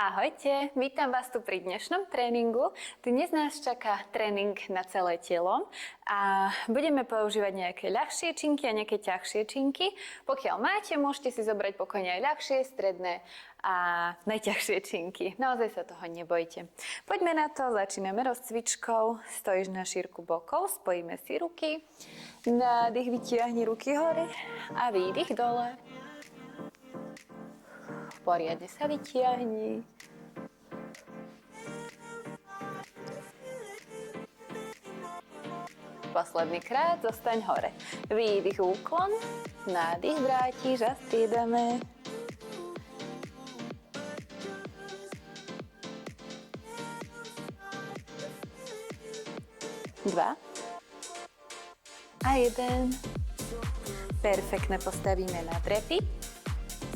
Ahojte, vítam vás tu pri dnešnom tréningu. Dnes nás čaká tréning na celé telo a budeme používať nejaké ľahšie činky a nejaké ťažšie činky. Pokiaľ máte, môžete si zobrať pokojne aj ľahšie, stredné a najťažšie činky. Naozaj sa toho nebojte. Poďme na to, začíname rozcvičkou. Stojíš na šírku bokov, spojíme si ruky. Nádych, vytiahni ruky hore a výdych dole. Poriadne sa vytiahni. Posledný krát zostaň hore. Výdych, úklon, nádych, vrátiš a striedame. Dva. A jeden. Perfektne, postavíme na drepy.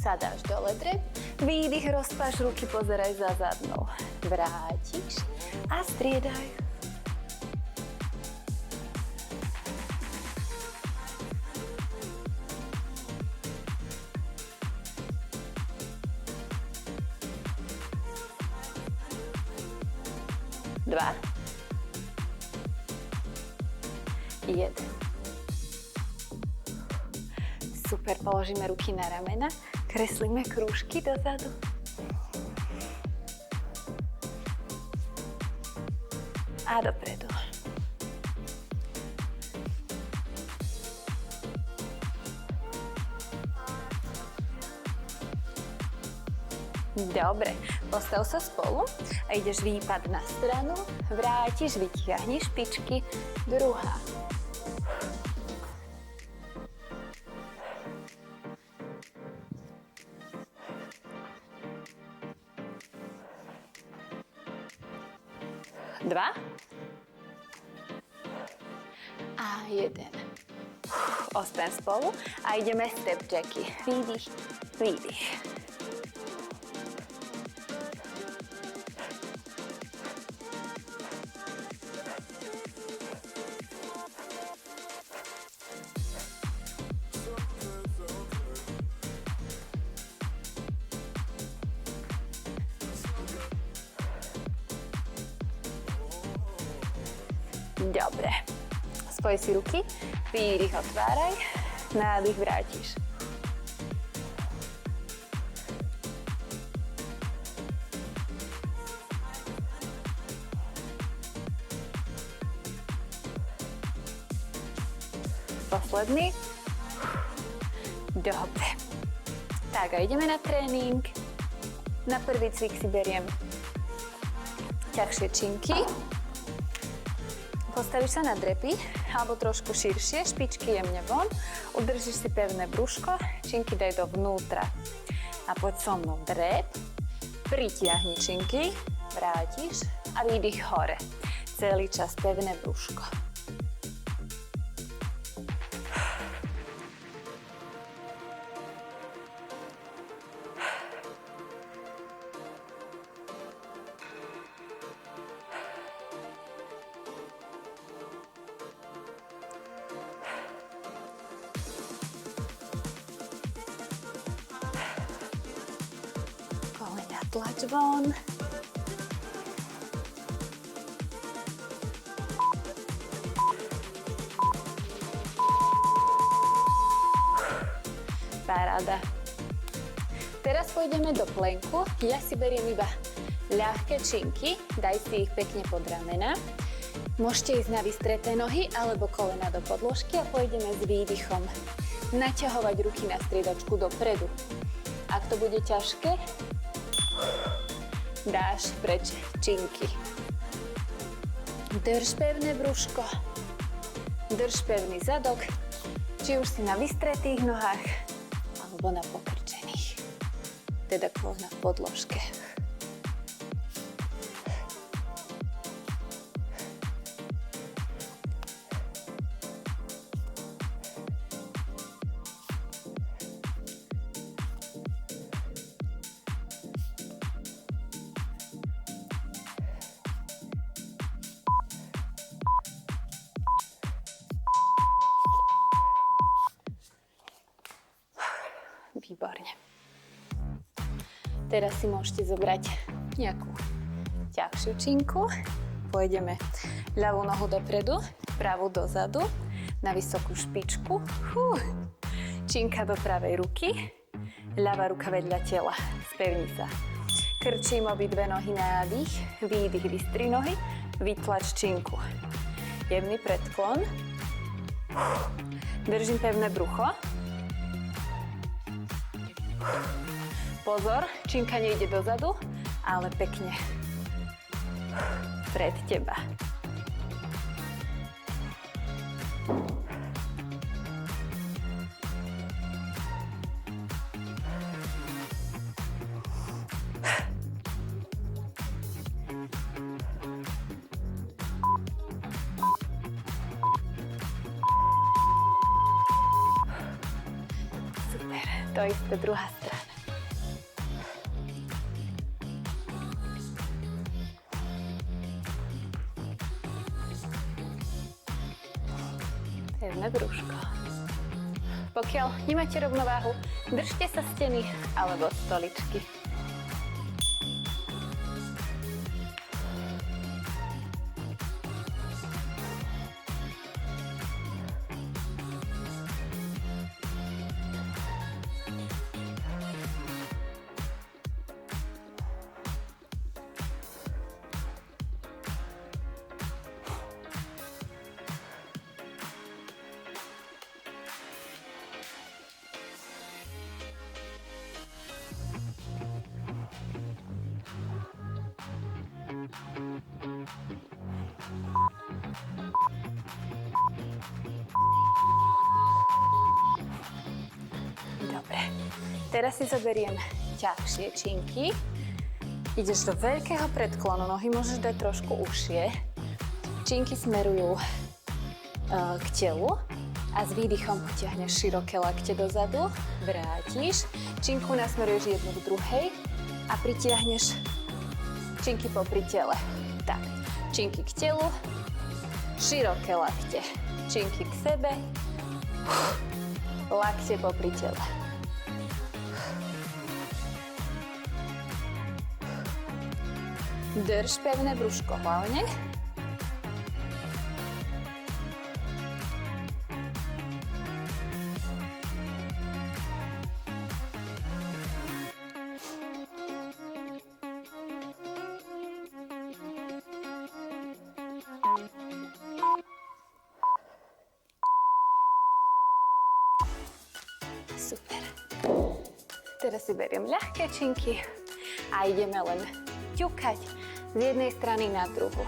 Sadáš dole drep. Výdych, rozpáš ruky, pozeraj za zadnou. Vrátiš a striedaj. Dva. Jeden. Super, položíme ruky na ramena. Kreslíme krúžky dozadu. A dopredu. Dobre, postav sa spolu a ideš výpad na stranu, vrátiš, vytiahni špičky, druhá. Dva. A jeden. Ostaň spolu a ideme step jacky. Výdych, výdych. Dobre. Spoj si ruky, výdych, otváraj, nádych, vrátiš. Posledný. Dobre. Tak a ideme na tréning. Na prvý cvik si beriem ťažšie činky. Postavíš sa na drepy, alebo trošku širšie, špičky jemne von, udržíš si pevné brúško, činky daj dovnútra. A poď so mnou drep, pritiahni činky, vrátiš a výdych hore. Celý čas pevné brúško. Tlač von. Paráda. Teraz pôjdeme do plenku. Ja si beriem iba ľahké činky. Daj si ich pekne pod ramena. Môžete ísť na vystreté nohy alebo kolena do podložky a pôjdeme s výdychom naťahovať ruky na striedačku dopredu. Ak to bude ťažké, dáš preč činky. Drž pevné brúško, drž pevný zadok, či už si na vystretých nohách, alebo na pokrčených, teda na podložke. Výborne. Teraz si môžete zobrať nejakú ťažšiu činku. Pôjdeme ľavú nohu dopredu, pravú dozadu, na vysokú špičku. Činka do pravej ruky, ľavá ruka vedľa tela, spevni sa. Krčím obidve nohy, nádych, výdych, vystri nohy, vytlač činku. Jemný predklon. Držím pevné brucho. Pozor, činka nejde dozadu, ale pekne pred teba. Super, to isté druhá strana. Pevné brúško. Pokiaľ nemáte rovnováhu, držte sa steny alebo stoličky. Dobre, teraz si zoberiem ťažšie činky. Ideš do veľkého predklonu, nohy môžeš dať trošku užšie. Činky smerujú k telu a s výdychom potiahneš široké lakte dozadu, vrátiš, činku nasmeruješ jednu k druhej a pritiahneš činky popri tele. Tak, činky k telu, široké lakte, činky k sebe, lakte popri tele. Drž pevné brúško hlavne. Super. Teraz si beriem ľahké činky a ideme len ťukať z jednej strany na druhu.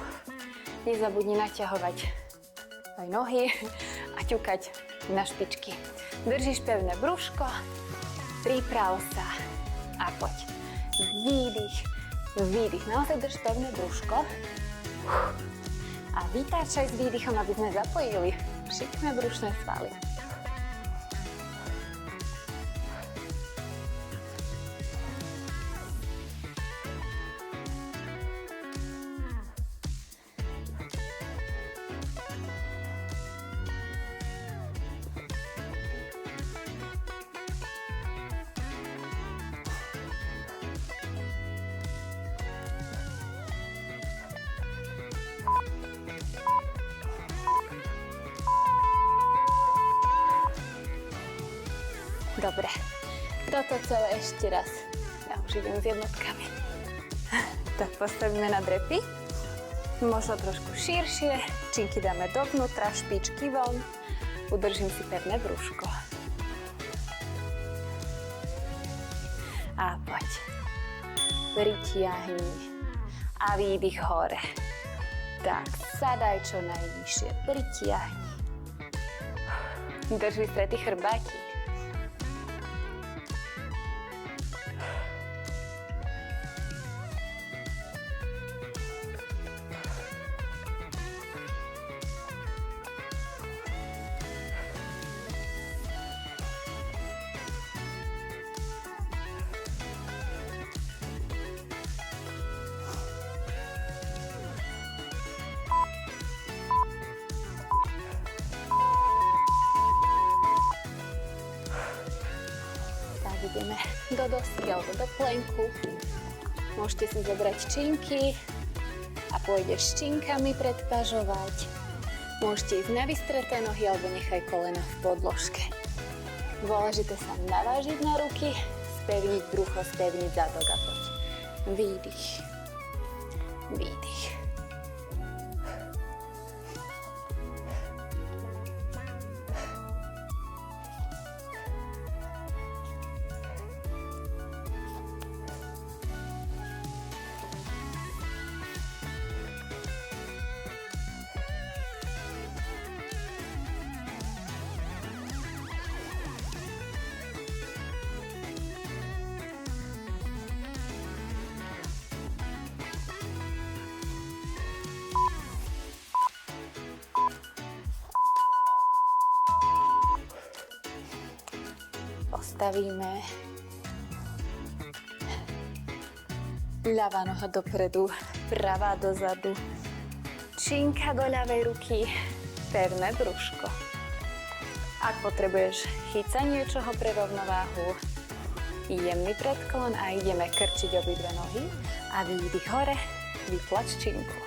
Nezabudni naťahovať aj nohy a ťukať na špičky. Držíš pevné brúško, priprav sa a poď. Výdych, výdych. Naozaj drž pevné brúško a vytáčaj s výdychom, aby sme zapojili šikmé brušné svaly. Dobre, toto celé ešte raz. Ja už idem s jednotkami. Tak postavíme na drepy. Možno trošku širšie. Činky dáme dovnútra, špičky von. Udržím si pevné brúško. A poď. Pritiahni. A výdych hore. Tak, sadaj čo najnižšie. Pritiahni. Drž vystretý chrbátik. sadneme do dosky alebo do plenku. Môžete si zobrať činky a pôjdeš činkami predpažovať. Môžete ísť na vystreté nohy alebo nechaj kolena v podložke. Dôležité sa navážiť na ruky, spevniť brucho, spevniť zadok a poď. Výdych. Výdych. Postavíme. Ľavá noha dopredu, pravá dozadu. Činka do ľavej ruky, pevné brúško. Ak potrebuješ chyť sa niečoho pre rovnováhu, jemný predklon a ideme krčiť obidve nohy a výdych hore, vytlač činku.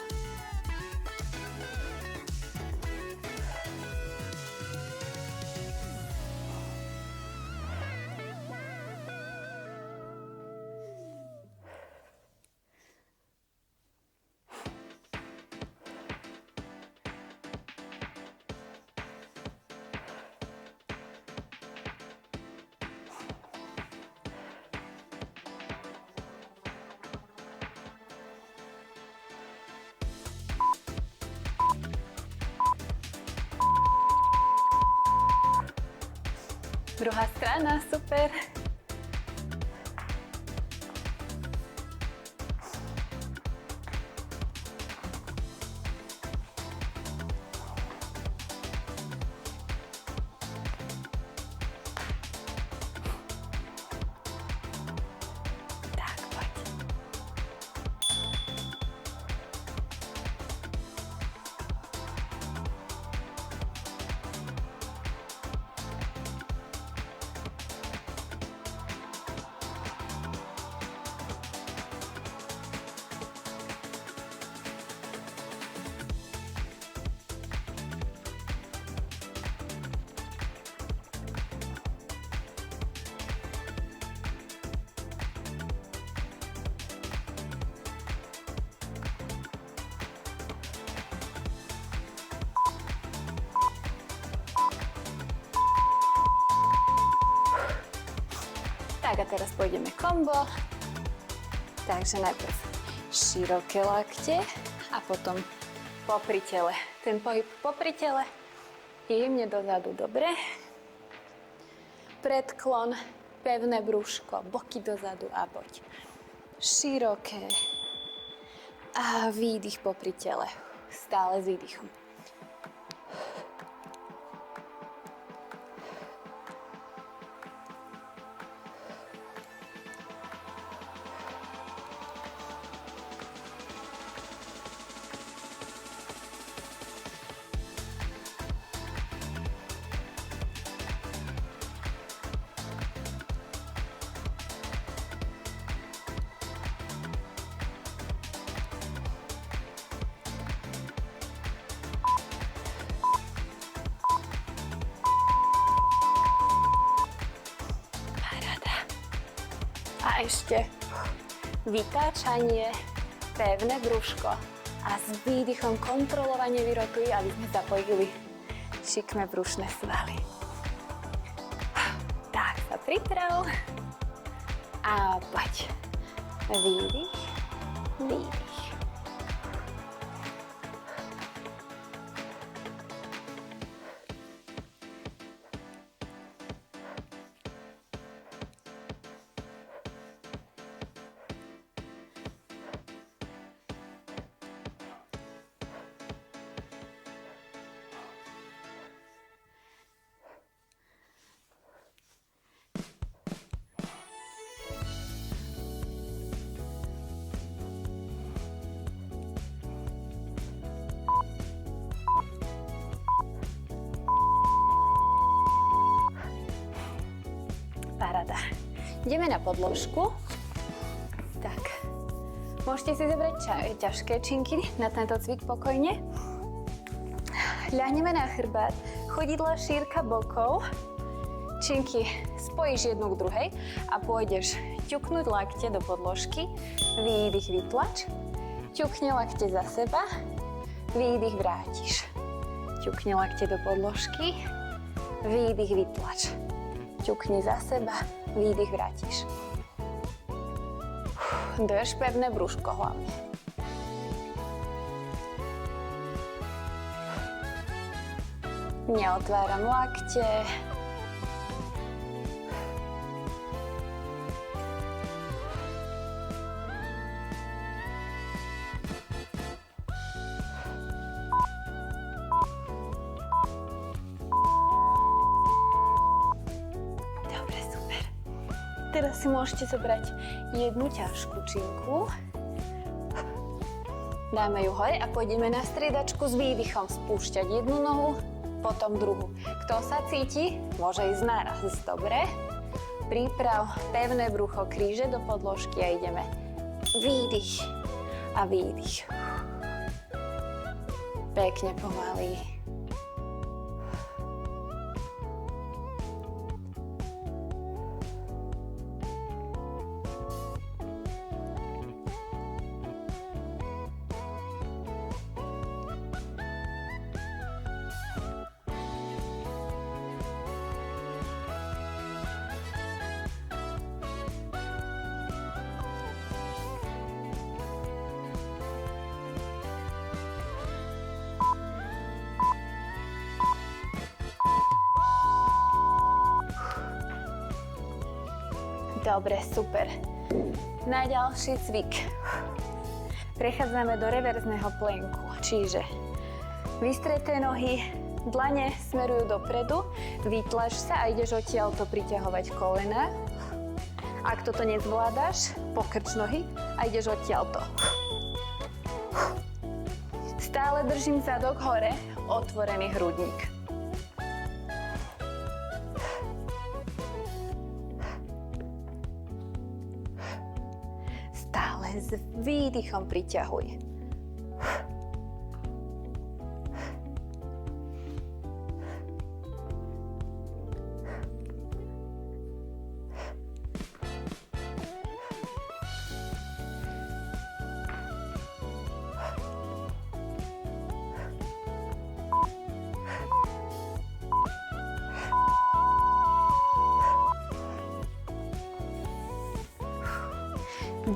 Druhá strana, super. Tak, poď. Tak a teraz pôjdeme kombo. Takže najprv široké lakte a potom popri tele. Ten pohyb popri tele, jemne dozadu, dobre. Predklon, pevné brúško, boky dozadu a poď. Široké a výdych popri tele. Stále s výdychom. A ešte vytáčanie, pevné brúško a s výdychom kontrolovanie vyrotuj, aby sme zapojili šikmé brušné svaly. Tak sa priprav a poď. Výdych, výdych. Paráda. Ideme na podložku. Tak. Môžete si zobrať ťažké činky na tento cvik pokojne. Ľahneme na chrbát, chodidla šírka bokov. Činky spojíš jednu k druhej a pôjdeš ťuknúť lakte do podložky, výdych, vytlač, ťukni lakte za seba, výdych, vrátiš. Ťukni lakte do podložky, výdych, vytlač. Ťukni za seba, výdych, vrátiš. Drž pevné brúško hlavne. Neotváram lakte. Teraz si môžete zobrať jednu ťažkú činku. Dáme ju hore a pôjdeme na striedačku s výdychom spúšťať jednu nohu, potom druhú. Kto sa cíti, môže ísť naraz. Dobre. Priprav pevné brucho, kríže do podložky a ideme. Výdych a výdych. Pekne pomaly. Dobre, super. Na ďalší cvik. Prechádzame do reverzného plenku, čiže vystreté nohy, dlane smerujú dopredu, vytlač sa a ideš odtiaľto priťahovať kolena. Ak toto nezvládaš, pokrč nohy a ideš odtiaľto. Stále držím zadok hore, otvorený hrudník. S výdychom priťahuj.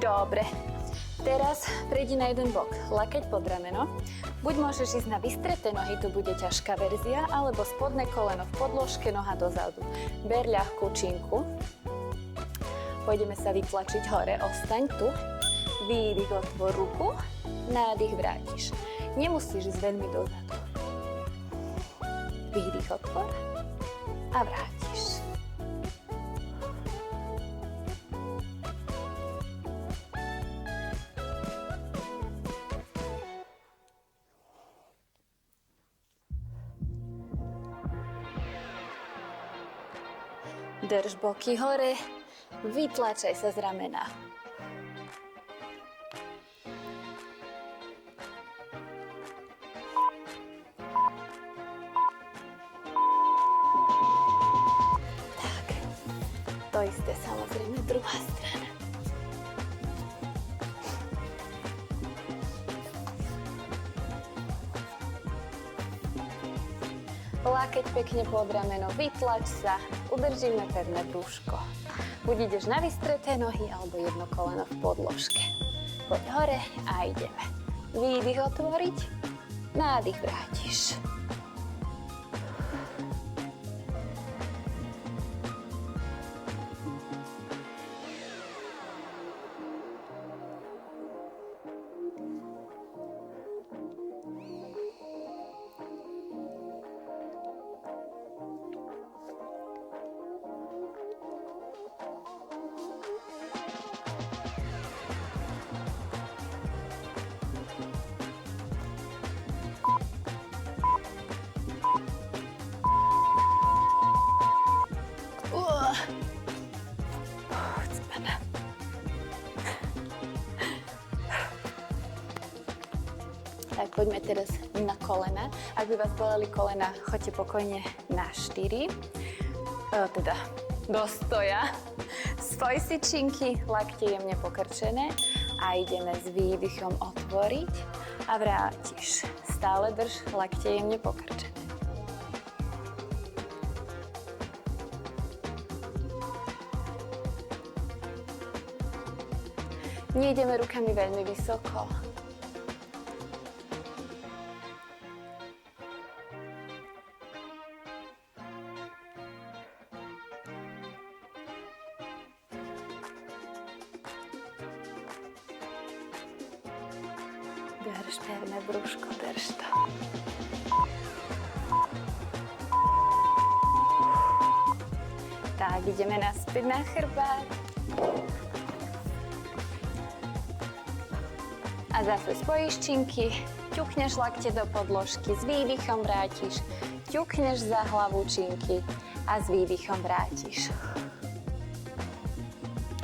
Dobre. Teraz prejdi na jeden bok, lakeť pod rameno. Buď môžeš ísť na vystreté nohy, tu bude ťažká verzia, alebo spodné koleno v podložke, noha dozadu. Ber ľahkú činku. Pôjdeme sa vytlačiť hore, ostaň tu. Výdych, otvor ruku, nádych, vrátiš. Nemusíš ísť veľmi dozadu. Výdych, otvor a vrátiš. Drž boky hore, vytlačaj sa z ramena. Tak, to isté samozrejme druhá strana. Lákeť pekne pod rameno, vytlač sa, udržíme pevné brúško. Buď ideš na vystreté nohy, alebo jedno koleno v podložke. Poď hore a ideme. Výdych otvoriť, nádych vrátiš. Poďme teraz na kolena. Ak by vás boleli kolena, choďte pokojne na 4. Teda do stoja. Spoj si činky, lakte jemne pokrčené a ideme s výdychom otvoriť a vrátiš. Stále drž lakte jemne pokrčené. Nejdeme rukami veľmi vysoko. Drž pevné brúško, drž to. Tak, ideme naspäť na chrbát. A zase spojíš činky, ťukneš lakte do podložky, s výdychom vrátiš, ťukneš za hlavu činky a s výdychom vrátiš.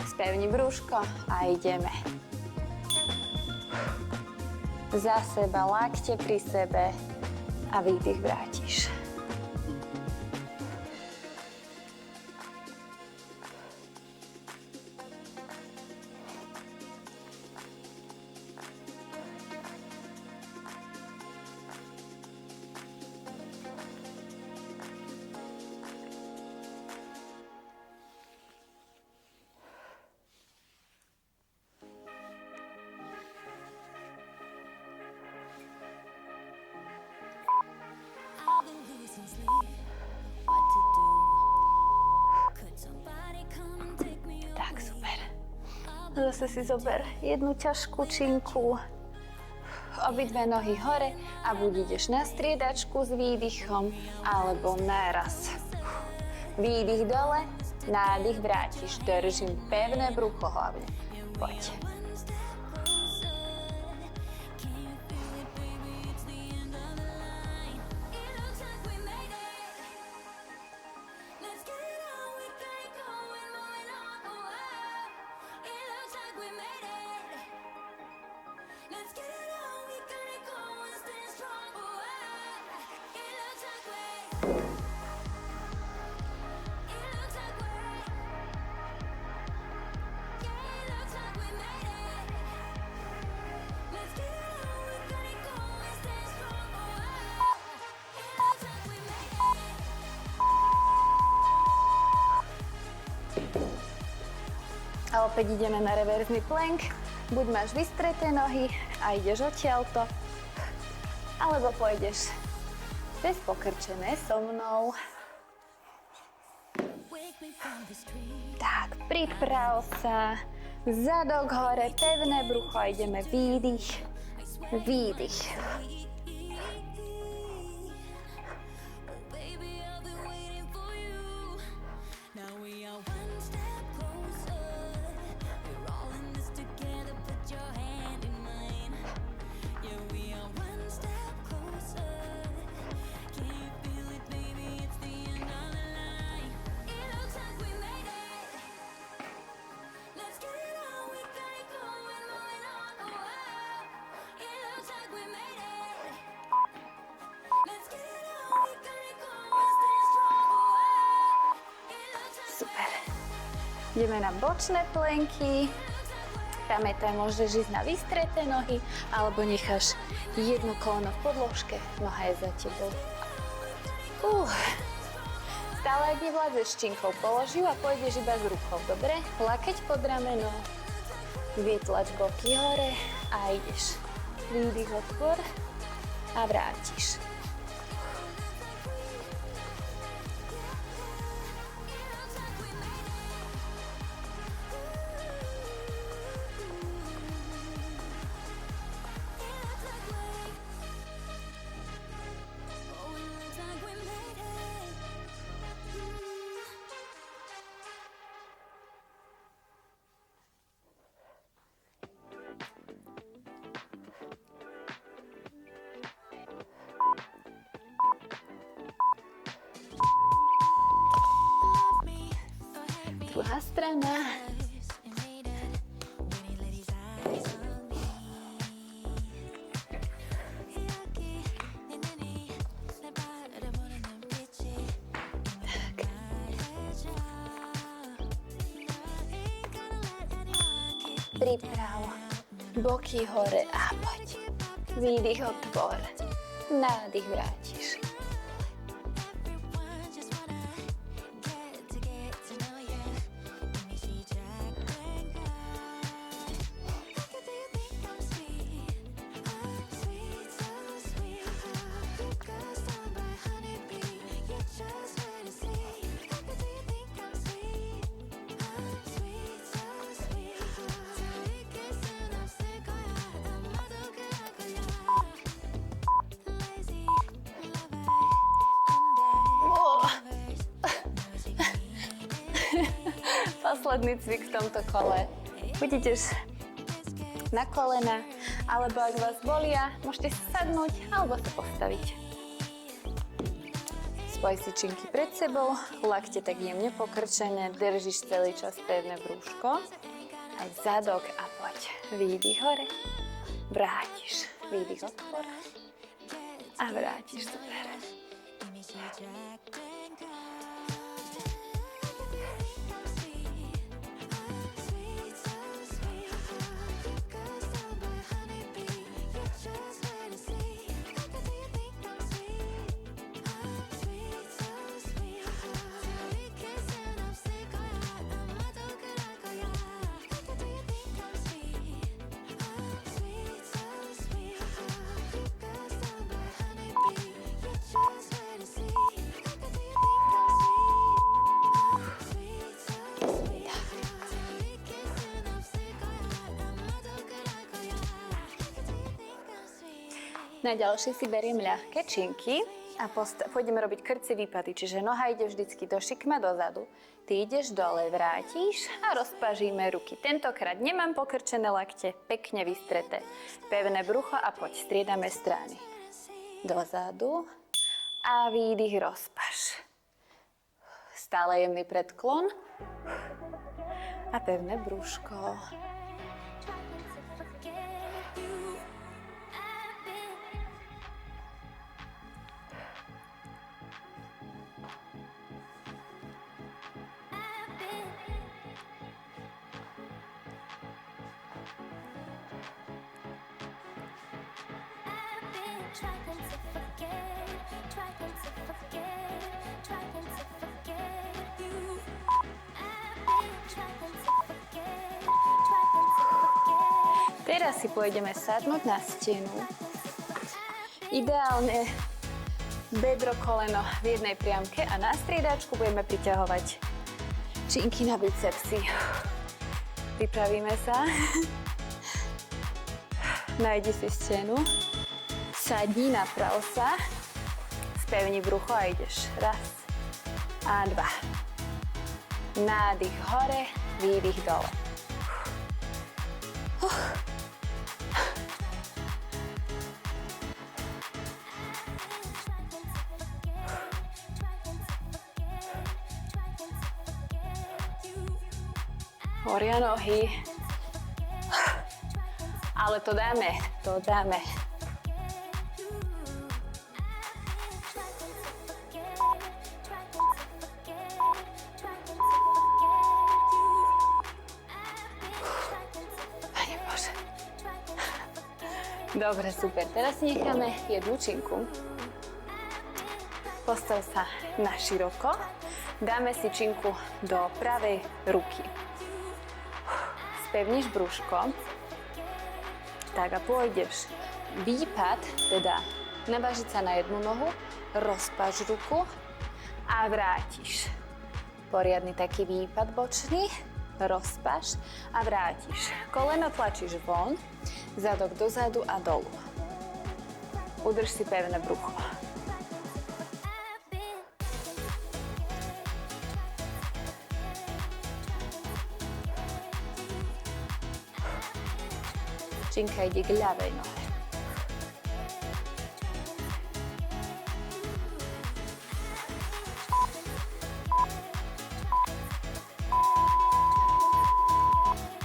Spevni brúško a ideme. Za seba, lakte pri sebe a výdych vrátiš. Tak, super. Zase si zober jednu ťažkú činku, obidve nohy hore a buď ideš na striedačku s výdychom, alebo naraz. Výdych dole, nádych vrátiš. Držím pevné brucho hlavne. Poď. A opäť ideme na reverzný plank. Buď máš vystreté nohy a ideš odtiaľto, alebo pôjdeš bez pokrčené so mnou. Tak, priprav sa. Zadok hore, pevné brucho a ideme výdych, výdych. Ideme na bočné plenky. Pamätaj, môžeš ísť na vystreté nohy, alebo necháš jedno koleno v podložke, noha je za tebou. Stále, ak nevládzeš činkou, polož ju a pôjdeš iba s rukou, dobre? Lakeť pod rameno, vytlač boky hore a ideš. Výdych, otvor a vrátiš. Druhá strana. pripravo, boky hore a poď. Výdych, otvor, nádych, vrátiš. Posledný cvik v tomto kole. Buď ideš na kolena, alebo ak vás bolia, môžete si sadnúť alebo sa postaviť. Spoj si činky pred sebou, lakte tak jemne pokrčené, držíš celý čas pevné brúško. Aj zadok a poď. Výdych hore, vrátiš. Výdych otvor a vrátiš. Super. Na ďalšie si beriem ľahké činky a pôjdeme robiť krcie výpady, čiže noha ide vždycky do šikma dozadu. Ty ideš dole, vrátiš a rozpažíme ruky. Tentokrát nemám pokrčené lakte, pekne vystreté. Pevné brucho a poď, striedame strany. Dozadu a výdych, rozpaž. Stále jemný predklon a pevné brúško. Teraz si pôjdeme sadnúť na stenu. Ideálne bedro, koleno v jednej priamke a na striedačku budeme priťahovať činky na bicepsy. Pripravíme sa. Nájdi si stenu. Sadni, naprav sa. Spevni brucho a ideš. Raz a dva. Nádych hore, výdych dole. Horia nohy. Ale to dáme, to dáme. Pane Bože. Dobre, super. Teraz si necháme jednu činku. Postav sa na široko. Dáme si činku do pravej ruky. Spevníš brúško, tak a pôjdeš výpad, teda navážiť sa na jednu nohu, rozpáš ruku a vrátiš. Poriadny taký výpad bočný, rozpáš a vrátiš. Koleno tlačíš von, zadok dozadu a dolu. Udrž si pevné brucho. Činka ide k ľavej nohe.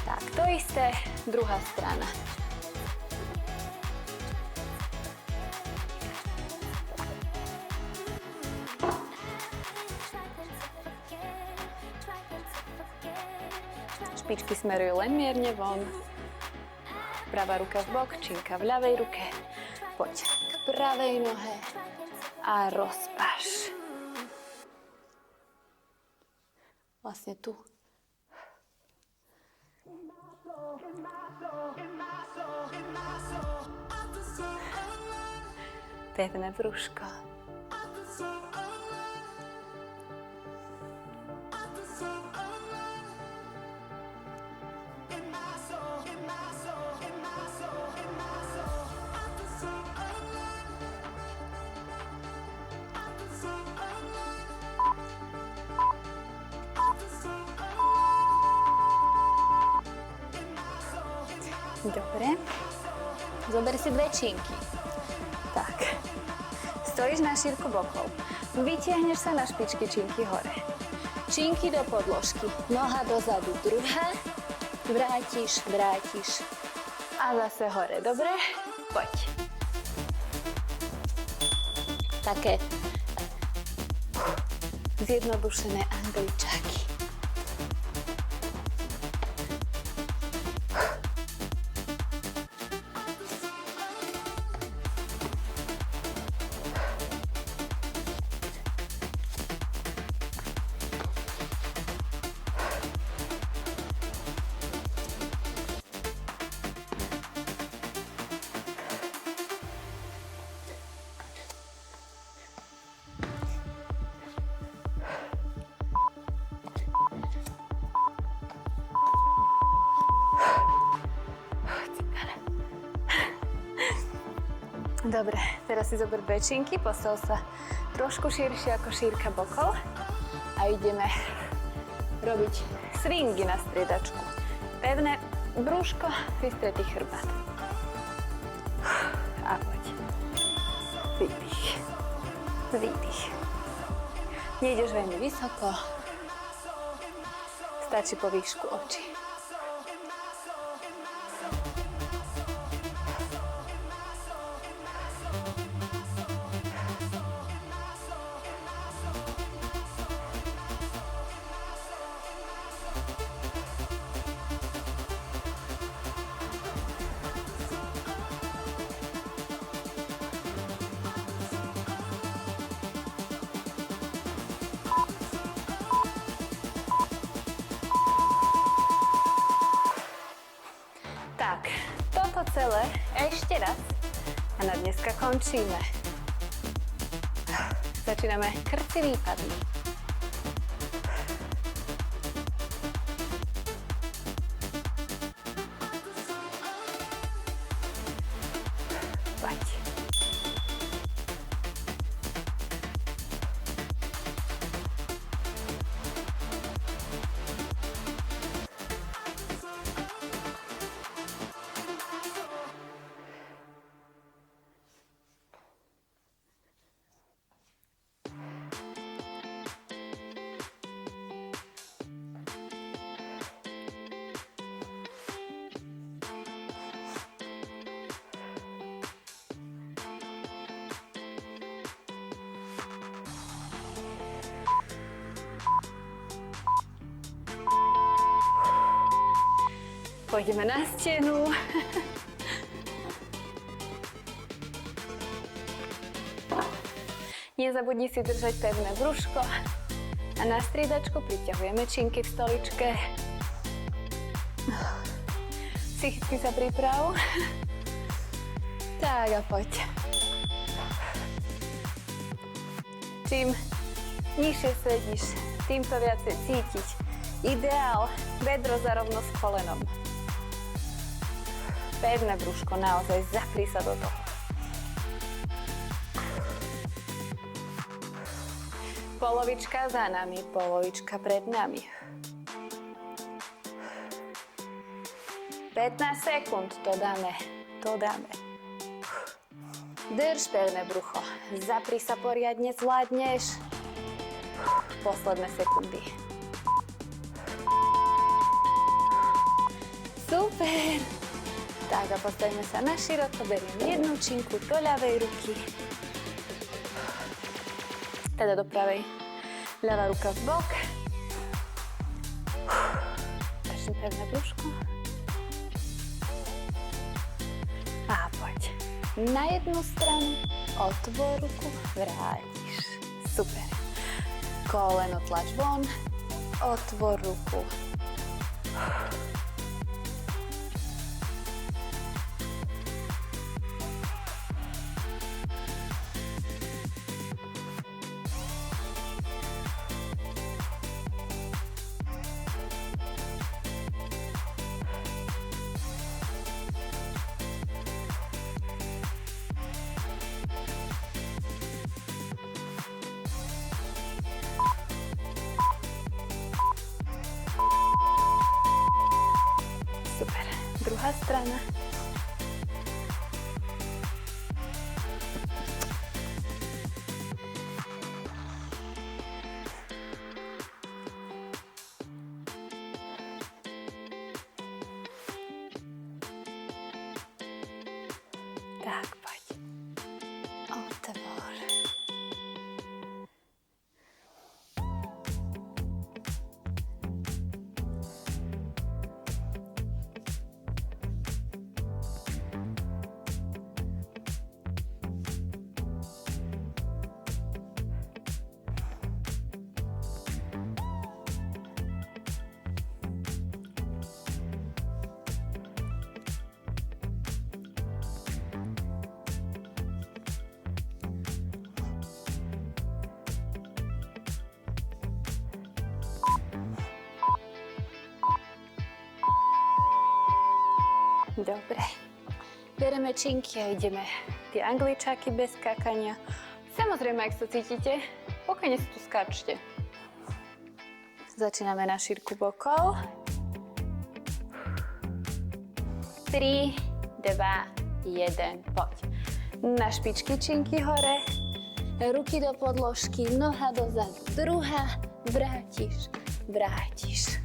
Tak, to isté, druhá strana. špičky smerujú len mierne von. Pravá ruka v bok, činka v ľavej ruke. Poď k pravej nohe a rozpaš. Vlastne tu. Pevné brúško. Dobre. Zober si dve činky. Tak. Stojíš na šírku bokov. Vytiahneš sa na špičky činky hore. Činky do podložky. Noha dozadu. Druhá. Vrátiš, vrátiš. A zase hore. Dobre? Poď. Také zjednodušené angličáky. Dobre, teraz si zober dve činky, postav sa trošku širšie ako šírka bokov a ideme robiť swingy na striedačku. Pevné brúško, vystretý chrbát. A poď. Výdych. Výdych. Nejdeš veľmi vysoko. Stačí po výšku očí. Tak, toto celé ešte raz a na dneska končíme. Začíname krci výpadmi. Poď. Pôjdeme na stenu. Nezabudni si držať pevné brúško a na striedačku priťahujeme činky v stoličke. Psychicky sa priprav. Tak a poď. Čím nižšie sedíš, tým to viacej cítiť. Ideál, bedro zarovno s kolenom. Pevné brúško, naozaj zapri sa do toho. Polovička za nami, polovička pred nami. 15 sekúnd, to dáme. Drž pevné brucho, zapri sa poriadne, zvládneš. Posledné sekundy. Super! Tak a postavíme sa na široko, beriem jednu činku do ľavej ruky. Teda do pravej. Ľavá ruka v bok. Držím pevné brúško. A poď. Na jednu stranu, otvor ruku, vrátiš. Super. Koleno tlač von, otvor ruku. Super. Druhá strana. Tak, poď. Otvor. Dobre. Bereme činky a ideme tie angličáky bez skákania. Samozrejme, ak sa cítite, pokojne si tu skáčte. Začíname na šírku bokov. 3, 2, 1, poď. Na špičky činky hore, ruky do podložky, noha dozadu, druhá, vrátiš, vrátiš.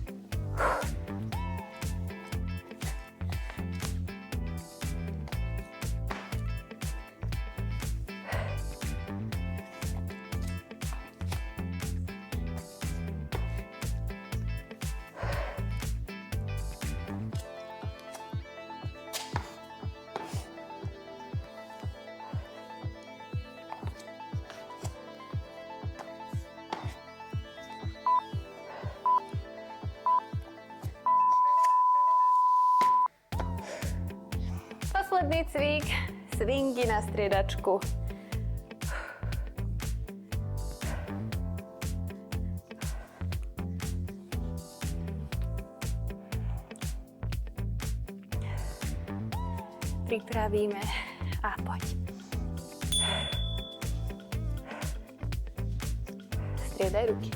Posledný cvik, swingy na striedačku. Pripravíme a poď. Striedaj ruky.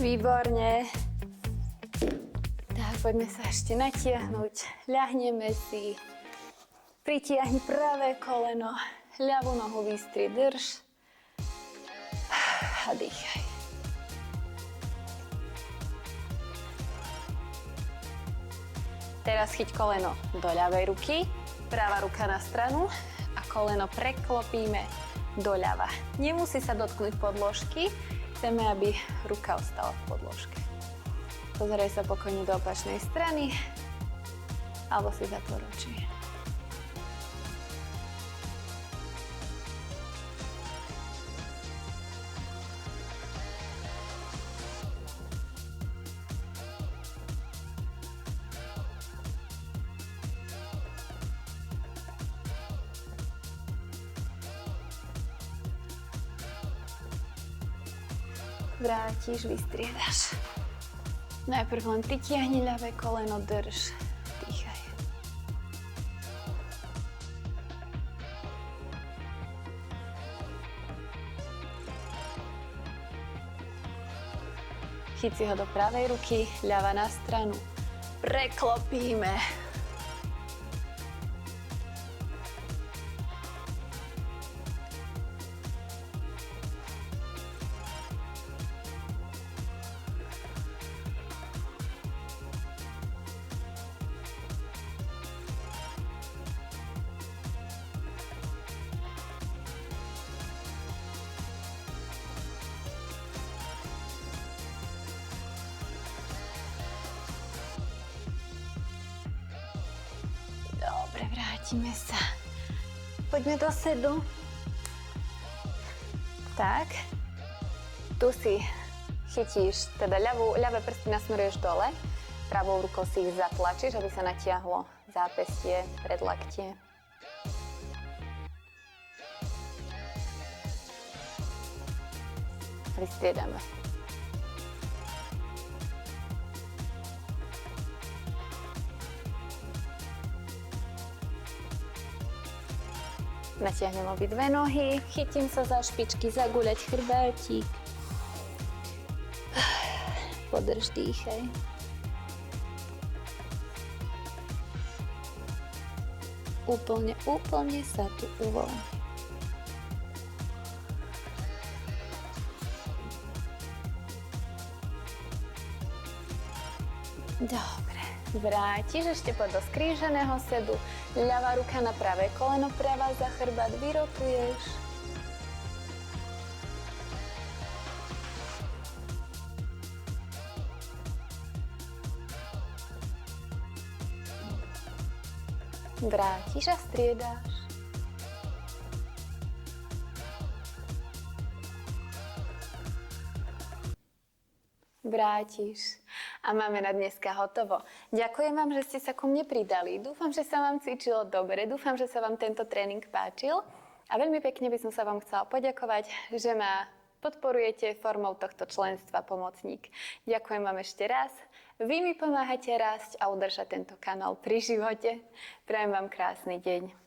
Výborne. Tak, poďme sa ešte natiahnuť. Ľahneme si. Pritiahni pravé koleno, ľavú nohu vystri, drž. A dýchaj. Teraz chyť koleno do ľavej ruky, pravá ruka na stranu a koleno preklopíme doľava. Nemusí sa dotknúť podložky. Chceme, aby ruka ostala v podložke. Pozeraj sa pokojne do opačnej strany alebo si zatvor oči. Vrátiš, vystriedaš. Najprv len pritiahni ľavé koleno, drž, dýchaj. Chyť si ho do pravej ruky, ľava na stranu. Preklopíme. Dobre, vrátime sa. Poďme do sedu. Tak. Tu si chytíš, teda ľavé prsty nasmeruješ dole, pravou rukou si ich zatlačíš, aby sa natiahlo zápestie, predlaktie. Vystriedame. Natiahnem obidve nohy, chytím sa za špičky, zaguľať chrbátik. Podrž, dýchaj. Úplne sa tu uvoľni. Dobre, vrátiš ešte do skríženého sedu. Ľavá ruka na pravé koleno, pravá za chrbát, vyrotuješ. Vrátiš a striedáš. Vrátiš. A máme na dneska hotovo. Ďakujem vám, že ste sa ku mne pridali. Dúfam, že sa vám cvičilo dobre. Dúfam, že sa vám tento tréning páčil. A veľmi pekne by som sa vám chcela poďakovať, že ma podporujete formou tohto členstva Pomocník. Ďakujem vám ešte raz. Vy mi pomáhate rásť a udržať tento kanál pri živote. Prajem vám krásny deň.